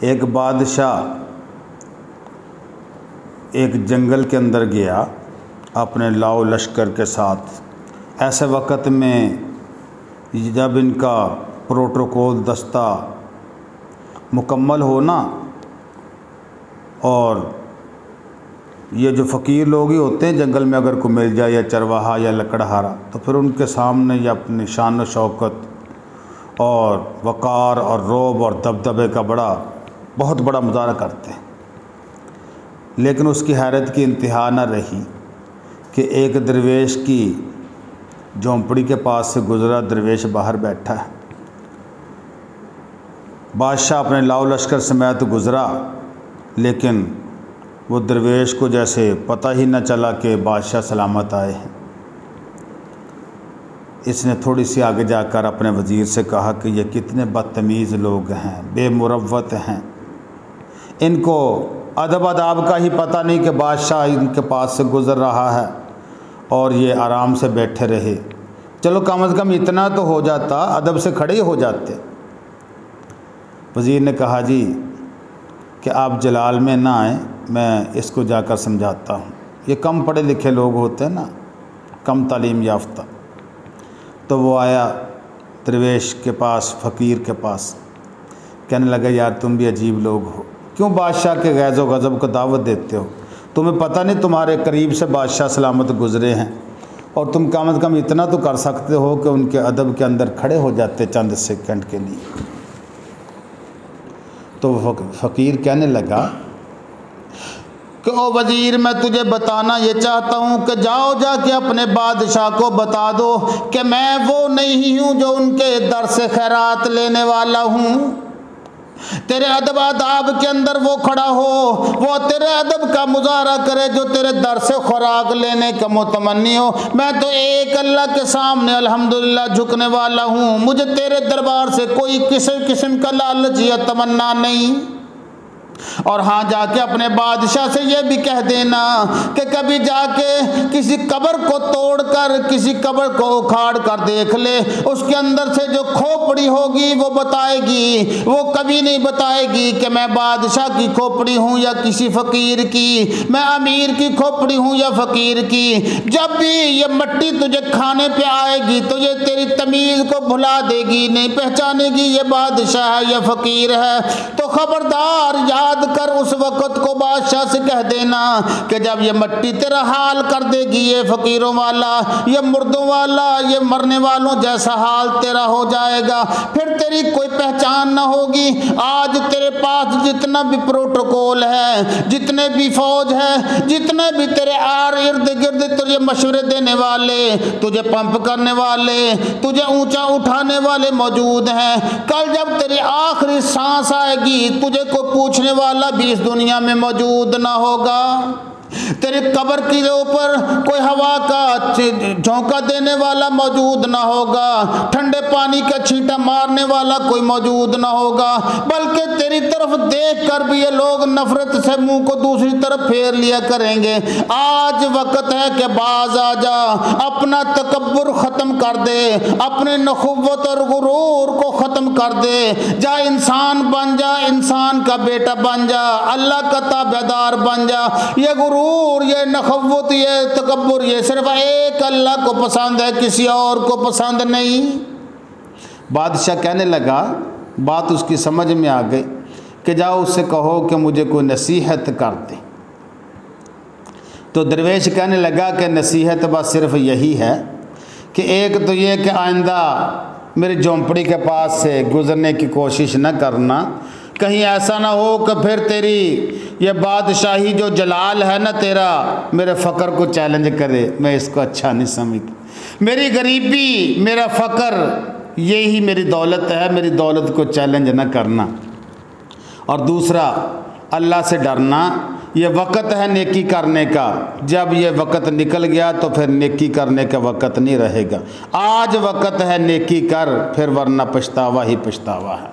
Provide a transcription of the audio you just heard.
एक बादशाह एक जंगल के अंदर गया अपने लाओ लश्कर के साथ। ऐसे वक्त में जब इनका प्रोटोकॉल दस्ता मुकम्मल हो ना, और ये जो फ़कीर लोग ही होते हैं जंगल में, अगर कोई मिल जाए या चरवाहा या लकड़हारा, तो फिर उनके सामने ये अपनी शान व शौकत और वक़ार और रौब और दबदबे का बहुत बड़ा मुज़ाहरा करते हैं। लेकिन उसकी हैरत की इंतहा न रही कि एक दरवेश की झोंपड़ी के पास से गुज़रा। दरवेश बाहर बैठा है। बादशाह अपने लाओ लश्कर समेत गुज़रा, लेकिन वो दरवेश को जैसे पता ही न चला कि बादशाह सलामत आए हैं। इसने थोड़ी सी आगे जाकर अपने वज़ीर से कहा कि ये कितने बदतमीज़ लोग हैं, बेमुरव्वत हैं, इनको अदब अदाब का ही पता नहीं कि बादशाह इनके पास से गुज़र रहा है और ये आराम से बैठे रहे। चलो कम से कम इतना तो हो जाता, अदब से खड़े ही हो जाते। वज़ीर ने कहा जी कि आप जलाल में ना आए, मैं इसको जाकर समझाता हूँ। ये कम पढ़े लिखे लोग होते हैं ना, कम तालीम याफ्ता। तो वो आया दरवेश के पास, फ़कीर के पास, कहने लगा यार तुम भी अजीब लोग हो, क्यों बादशाह के गैज़ व गज़ब को दावत देते हो? तुम्हें पता नहीं तुम्हारे करीब से बादशाह सलामत गुज़रे हैं, और तुम कम से कम इतना तो कर सकते हो कि उनके अदब के अंदर खड़े हो जाते चंद सेकंड के लिए। तो फ़कीर कहने लगा कि ओ वज़ीर, मैं तुझे बताना ये चाहता हूँ कि जाओ जाके अपने बादशाह को बता दो कि मैं वो नहीं हूँ जो उनके दर से खैरात लेने वाला हूँ। तेरे अदब आदाब के अंदर वो खड़ा हो, वो तेरे अदब का मुजाहरा करे जो तेरे दर से खुराक लेने का मुतमन्नी हो। मैं तो एक अल्लाह के सामने अल्हम्दुलिल्लाह झुकने वाला हूँ। मुझे तेरे दरबार से कोई किसी किस्म का लालच या तमन्ना नहीं। और हाँ, जाके अपने बादशाह से ये भी कह देना कि कभी जाके किसी कब्र को तोड़कर, किसी कब्र को उखाड़ कर देख ले, उसके अंदर से जो खोपड़ी होगी वो बताएगी। वो कभी नहीं बताएगी कि मैं बादशाह की खोपड़ी हूँ या किसी फ़कीर की, मैं अमीर की खोपड़ी हूँ या फ़कीर की। जब भी ये मट्टी तुझे खाने पे आएगी तो ये तेरी तमीज़ को भुला देगी, नहीं पहचानेगी ये बादशाह है या फ़कीर है। तो खबरदार याद कर उस वक़्त को बादशाह से कह देना कि जब ये मट्टी तेरा हाल कर देगी, ये फ़कीरों वाला, ये मुर्दों वाला, ये मरने वालों जैसा हाल तेरा हो जाएगा, फिर तेरी कोई पहचान ना होगी। आज तेरे पास जितना भी प्रोटोकॉल है, जितने भी फौज है, जितने भी तेरे आर इर्द गिर्द तुझे मशवरे देने वाले, तुझे पंप करने वाले, तुझे ऊंचा उठाने वाले मौजूद हैं। कल जब तेरी आखिरी सांस आएगी, तुझे को पूछने वाला भी इस दुनिया में मौजूद ना होगा। तेरे कब्र के ऊपर कोई हवा का झोंका देने वाला मौजूद ना होगा, ठंडे पानी का छींटा मारने वाला कोई मौजूद ना होगा, बल्कि तेरी तरफ देख कर भी ये लोग नफरत से मुंह को दूसरी तरफ फेर लिया करेंगे। आज वक्त है कि बाज आ जा, अपना तकब्बुर ख़त्म कर दे, अपने नखुव्वत और गुरूर को ख़त्म कर दे। जा इंसान बन जा, इंसान का बेटा बन जा, अल्लाह का ताबेदार बन जा। ये गुरूर, ये नखव्वत, ये तकब्बुर, ये सिर्फ एक अल्लाह को पसंद है, किसी और को पसंद नहीं। बादशाह कहने लगा, बात उसकी समझ में आ गई कि जाओ उससे कहो कि मुझे कोई नसीहत कर दे। तो दरवेश कहने लगा कि नसीहत बस सिर्फ यही है कि एक तो ये कि आइंदा मेरी झोंपड़ी के पास से गुज़रने की कोशिश न करना, कहीं ऐसा ना हो कि फिर तेरी ये बादशाही जो जलाल है ना तेरा, मेरे फ़क्र को चैलेंज करे। मैं इसको अच्छा नहीं समझती। मेरी गरीबी, मेरा फ़क्र, यही मेरी दौलत है, मेरी दौलत को चैलेंज न करना। और दूसरा, अल्लाह से डरना। ये वक़्त है नेकी करने का, जब ये वक़्त निकल गया तो फिर नेकी करने का वक़्त नहीं रहेगा। आज वक़्त है नेकी कर, फिर वरना पछतावा ही पछतावा है।